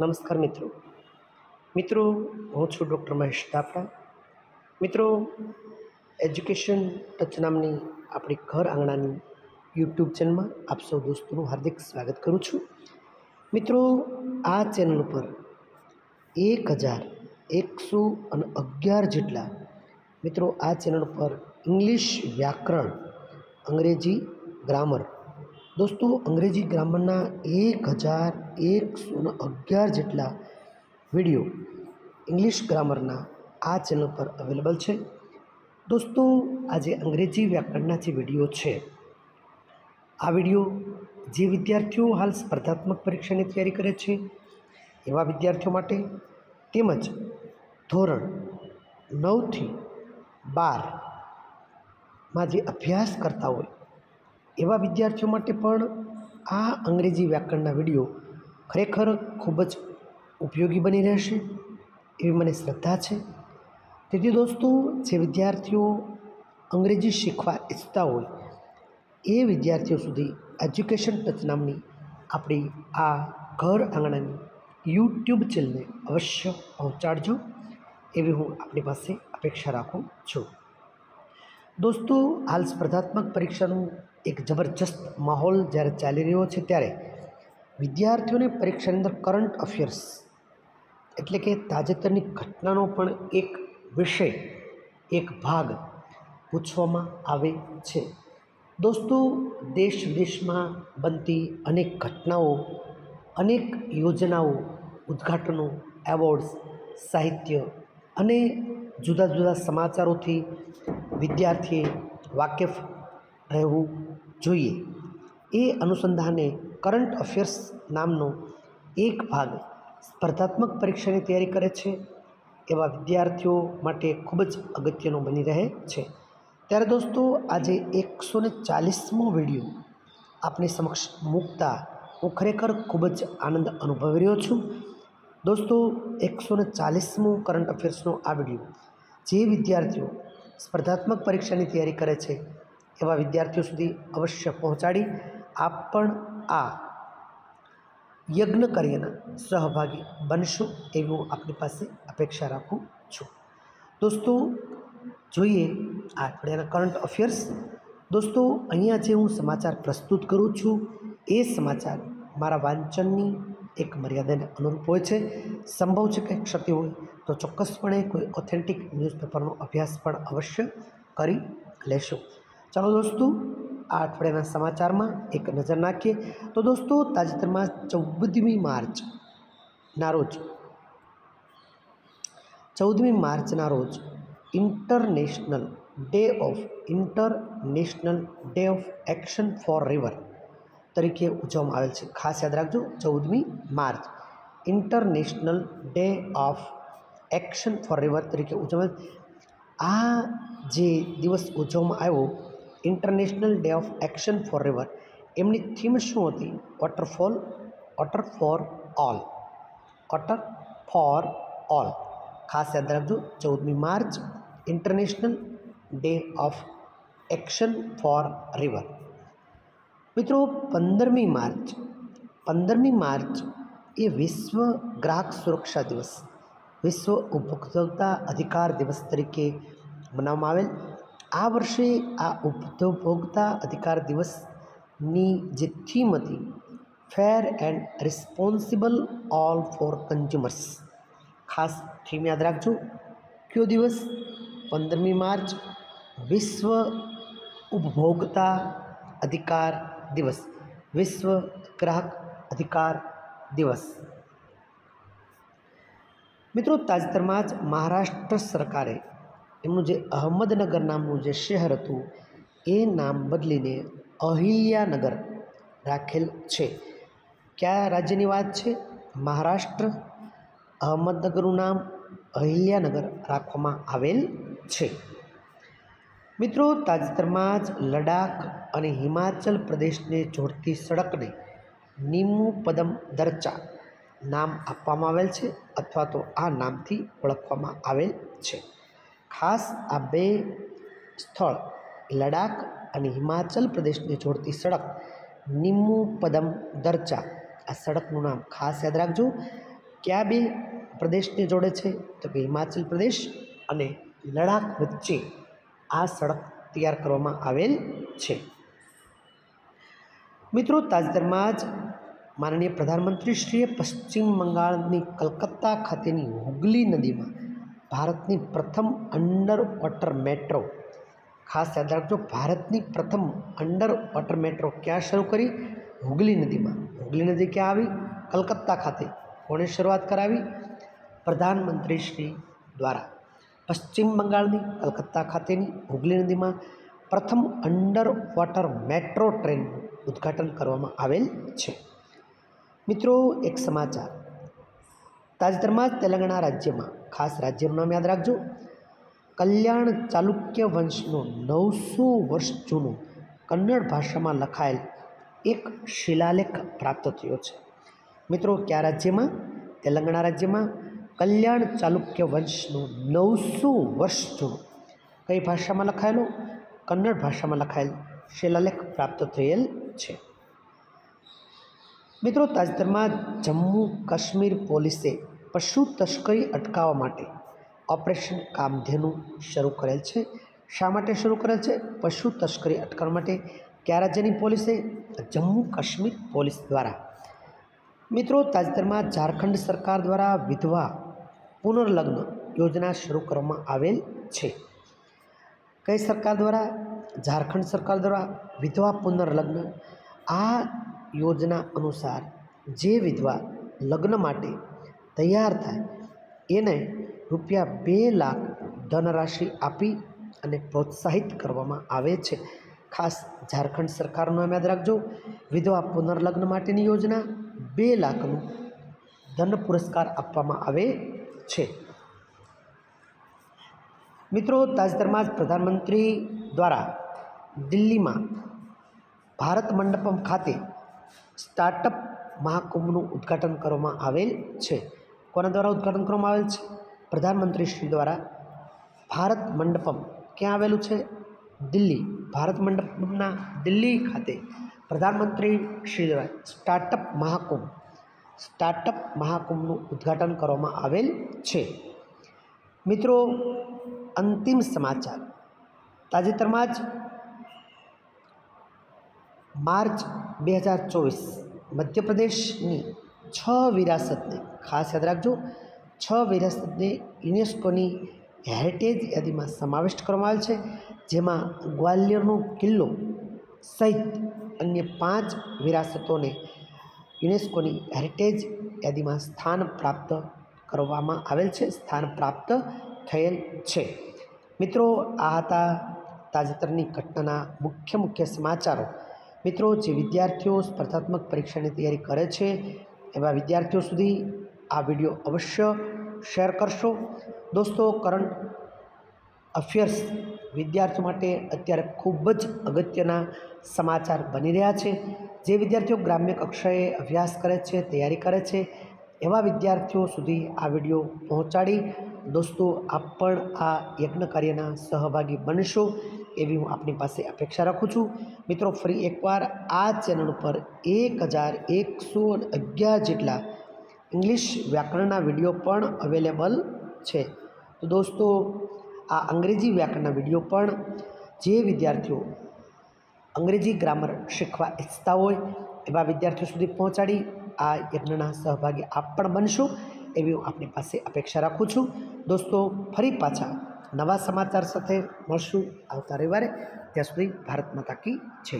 નમસ્કાર મિત્રો હું છું ડૉક્ટર મહેશ દાપડા। મિત્રો, એજ્યુકેશન ટચ નામની આપણી ઘર આંગણાની યુટ્યુબ ચેનલમાં આપ સૌ દોસ્તોનું હાર્દિક સ્વાગત કરું છું। મિત્રો, આ ચેનલ પર 1111 જેટલા મિત્રો આ ચેનલ પર ઇંગ્લિશ વ્યાકરણ, અંગ્રેજી ગ્રામર, દોસ્તો અંગ્રેજી ગ્રામરના 1111 જેટલા વિડીયો ઇંગ્લિશ ગ્રામરના આ ચેનલ પર અવેલેબલ છે। દોસ્તો, આજે અંગ્રેજી વ્યાકરણના જે વિડીયો છે, આ વિડીયો જે વિદ્યાર્થીઓ હાલ સ્પર્ધાત્મક પરીક્ષાની તૈયારી કરે છે એવા વિદ્યાર્થીઓ માટે, તેમજ ધોરણ 9 થી 12માં જે અભ્યાસ કરતા હોય એવા વિદ્યાર્થીઓ માટે પણ આ અંગ્રેજી વ્યાકરણના વિડીયો ખરેખર ખૂબ જ ઉપયોગી બની રહેશે એવી મને શ્રદ્ધા છે। તેથી દોસ્તો, જે વિદ્યાર્થીઓ અંગ્રેજી શીખવા ઈચ્છતા હોય એ વિદ્યાર્થીઓ સુધી એજ્યુકેશન ટચ નામની આપણી આ ઘર આંગણાની યુટ્યુબ ચેનલને અવશ્ય પહોંચાડજો એવી હું આપણી પાસે અપેક્ષા રાખું છું। દોસ્તો, હાલ સ્પર્ધાત્મક પરીક્ષાનું એક જબરજસ્ત માહોલ જ્યારે ચાલી રહ્યો છે, ત્યારે વિદ્યાર્થીઓને પરીક્ષાની અંદર કરંટ અફેર્સ એટલે કે તાજેતરની ઘટનાનો પણ એક વિષય, એક ભાગ પૂછવામાં આવે છે। દોસ્તો, દેશ વિદેશમાં બનતી અનેક ઘટનાઓ, અનેક યોજનાઓ, ઉદ્ઘાટનો, એવોર્ડ્સ, સાહિત્ય અને જુદા જુદા સમાચારોથી વિદ્યાર્થીએ વાકેફ રહેવું જોઈએ। એ અનુસંધાને કરંટ અફેર્સ નામનો એક ભાગ સ્પર્ધાત્મક પરીક્ષાની તૈયારી કરે છે એવા વિદ્યાર્થીઓ માટે ખૂબ જ અગત્યનો બની રહે છે। ત્યારે દોસ્તો, આજે 140મો વિડીયો આપની સમક્ષ મૂકતા હું ખરેખર ખૂબ જ આનંદ અનુભવી રહ્યો છું। દોસ્તો, 140મો કરંટ અફેર્સનો આ વિડીયો જે વિદ્યાર્થીઓ સ્પર્ધાત્મક પરીક્ષાની તૈયારી કરે છે એવા વિદ્યાર્થીઓ સુધી અવશ્ય પહોંચાડી આપ પણ આ યજ્ઞ કાર્યના સહભાગી બનશો એવી હું આપની પાસે અપેક્ષા રાખું છું। દોસ્તો, જોઈએ આ અઠવાડિયાના કરંટ અફેર્સ। દોસ્તો, અહીંયા જે હું સમાચાર પ્રસ્તુત કરું છું એ સમાચાર મારા વાંચનની એક મર્યાદાને અનુરૂપ હોય છે। સંભવ છે કે ક્ષતિ હોય તો ચોક્કસપણે કોઈ ઓથેન્ટિક ન્યૂઝપેપરનો અભ્યાસ પણ અવશ્ય કરી લેશું। ચાલો દોસ્તો, આ અઠવાડિયાના સમાચારમાં એક નજર નાખીએ તો દોસ્તો, તાજેતરમાં 14મી માર્ચના રોજ international day of action for river તરીકે ઉજવવામાં આવેલ છે। ખાસ યાદ રાખજો, 14મી March international day of action for river તરીકે ઉજવાયેલ। આ જે દિવસ ઉજવવામાં આવ્યો, international day of action for river, એમની થીમ શું હતી? Water for all. ખાસ યાદ રાખજો, 14મી March international day of action for river. મિત્રો, 15મી માર્ચ એ વિશ્વ ગ્રાહક સુરક્ષા દિવસ, વિશ્વ ઉપભોક્તા અધિકાર દિવસ તરીકે મનાવવામાં આવેલ। આ વર્ષે આ ઉપભોક્તા અધિકાર દિવસની જે થીમ હતી, fair and responsible all for consumers. ખાસ થીમ યાદ રાખજો, કયો દિવસ? 15મી માર્ચ વિશ્વ ઉપભોક્તા અધિકાર દિવસ, વિશ્વ ગ્રાહક અધિકાર દિવસ। મિત્રો, તાજેતરમાં જ મહારાષ્ટ્ર સરકારે એમનું જે અહમદનગર નામનું જે શહેર હતું એ નામ બદલીને અહિલ્યાનગર રાખેલ છે। કયા રાજ્યની વાત છે? મહારાષ્ટ્ર। અહમદનગરનું નામ અહિલ્યાનગર રાખવામાં આવેલ છે। મિત્રો, તાજેતરમાં જ લડાખ અને હિમાચલ પ્રદેશને જોડતી સડકને નીમુ પદમ દરચા નામ આપવામાં આવેલ છે, અથવા તો આ નામથી ઓળખવામાં આવેલ છે। ખાસ આ બે સ્થળ, લડાખ અને હિમાચલ પ્રદેશને જોડતી સડક નીમુ પદમ દરચા, આ સડકનું નામ ખાસ યાદ રાખજો। કયા બે પ્રદેશને જોડે છે? તો કે હિમાચલ પ્રદેશ અને લડાખ વચ્ચે આ સડક તૈયાર કરવામાં આવેલ છે। મિત્રો, તાજેતરમાં જ માનનીય પ્રધાનમંત્રીશ્રીએ પશ્ચિમ બંગાળની કલકત્તા ખાતેની હુગલી નદીમાં ભારતની પ્રથમ અંડર વોટર મેટ્રો, ખાસ યાદ રાખજો, ભારતની પ્રથમ અંડર વોટર મેટ્રો ક્યાં શરૂ કરી? હુગલી નદીમાં। હુગલી નદી ક્યાં આવી? કલકત્તા ખાતે। કોણે શરૂઆત કરાવી? પ્રધાનમંત્રીશ્રી દ્વારા। પશ્ચિમ બંગાળની કલકત્તા ખાતેની હુગલી નદીમાં પ્રથમ અંડર વોટર મેટ્રો ટ્રેનનું ઉદ્ઘાટન કરવામાં આવેલ છે। મિત્રો, એક સમાચાર, તાજેતરમાં જ તેલંગાણા રાજ્યમાં, ખાસ રાજ્યનું નામ યાદ રાખજો, કલ્યાણ ચાલુક્ય વંશનું 900 વર્ષ જૂનું કન્નડ ભાષામાં લખાયેલ એક શિલાલેખ પ્રાપ્ત થયો છે। મિત્રો, કયા રાજ્યમાં? તેલંગાણા રાજ્યમાં કલ્યાણ ચાલુક્ય વંશનું 900 વર્ષ જૂનું કઈ ભાષામાં લખાયેલું? કન્નડ ભાષામાં લખાયેલ શિલાલેખ પ્રાપ્ત થયેલ છે। મિત્રો, તાજેતરમાં જમ્મુ કાશ્મીર પોલીસે પશુ તસ્કરી અટકાવવા માટે ઓપરેશન કામધેનુ શરૂ કરેલ છે। શા માટે શરૂ કરેલ છે? પશુ તસ્કરી અટકાવવા માટે। કયા રાજ્યની પોલીસે? જમ્મુ કાશ્મીર પોલીસ દ્વારા। મિત્રો, તાજેતરમાં ઝારખંડ સરકાર દ્વારા વિધવા પુનર્લગ્ન યોજના શરૂ કરવામાં આવેલ છે। કઈ સરકાર દ્વારા? ઝારખંડ સરકાર દ્વારા વિધવા પુનર્લગ્ન। આ યોજના અનુસાર જે વિધવા લગ્ન માટે તૈયાર થાય એને ₹2 લાખ ધનરાશિ આપી અને પ્રોત્સાહિત કરવામાં આવે છે। ખાસ ઝારખંડ સરકારનું નામ યાદ રાખજો, વિધવા પુનર્લગ્ન માટેની યોજના 2 લાખનું ધન પુરસ્કાર આપવામાં આવે છે। મિત્રો, તાજેતરમાં જ પ્રધાનમંત્રી દ્વારા દિલ્હીમાં ભારત મંડપમ ખાતે સ્ટાર્ટઅપ મહાકુંભનું ઉદ્ઘાટન કરવામાં આવેલ છે। કોના દ્વારા ઉદ્ઘાટન કરવામાં આવેલ છે? પ્રધાનમંત્રીશ્રી દ્વારા। ભારત મંડપમ ક્યાં આવેલું છે? દિલ્હી। ભારત મંડપમના દિલ્હી ખાતે પ્રધાનમંત્રી શ્રી દ્વારા સ્ટાર્ટઅપ મહાકુંભનું ઉદ્ઘાટન કરવામાં આવેલ છે। મિત્રો, અંતિમ સમાચાર, તાજેતરમાં જ માર્ચ 2024 મધ્યપ્રદેશની 6 વિરાસતને, ખાસ યાદ રાખજો, 6 વિરાસતને યુનેસ્કોની હેરિટેજ યાદીમાં સમાવિષ્ટ કરવામાં આવેલ છે, જેમાં ગ્વાલિયરનો કિલ્લો સહિત અન્ય 5 વિરાસતોને યુનેસ્કોની હેરિટેજ યાદીમાં સ્થાન પ્રાપ્ત કરવામાં આવેલ છે, સ્થાન પ્રાપ્ત થયેલ છે। મિત્રો, આ હતા તાજેતરની ઘટનાના મુખ્ય સમાચારો। મિત્રો, જે વિદ્યાર્થીઓ સ્પર્ધાત્મક પરીક્ષાની તૈયારી કરે છે એવા વિદ્યાર્થીઓ સુધી આ વિડીયો અવશ્ય શેર કરશો। દોસ્તો, કરંટ અફેર્સ વિદ્યાર્થીઓ માટે અત્યારે ખૂબ જ અગત્યના સમાચાર બની રહ્યા છે। જે વિદ્યાર્થીઓ ગ્રામ્ય કક્ષાએ અભ્યાસ કરે છે, તૈયારી કરે છે, એવા વિદ્યાર્થીઓ સુધી આ વિડીયો પહોંચાડી દોસ્તો આપ પણ આ યજ્ઞ કાર્યના સહભાગી બનશો એવી હું આપની પાસે અપેક્ષા રાખું છું। મિત્રો, ફરી એકવાર આ ચેનલ ઉપર 1111 જેટલા ઇંગ્લિશ વ્યાકરણના વિડીયો પણ અવેલેબલ છે। તો દોસ્તો, આ અંગ્રેજી વ્યાકરણના વિડીયો પણ જે વિદ્યાર્થીઓ અંગ્રેજી ગ્રામર શીખવા ઈચ્છતા હોય એવા વિદ્યાર્થીઓ સુધી પહોંચાડી આ યજ્ઞના સહભાગી આપ પણ બનશો એવી હું આપની પાસે અપેક્ષા રાખું છું। દોસ્તો, ફરી પાછા નવા સમાચાર સાથે મળશું આવતા રવિવારે। ત્યાં સુધી ભારત માતા કી જય।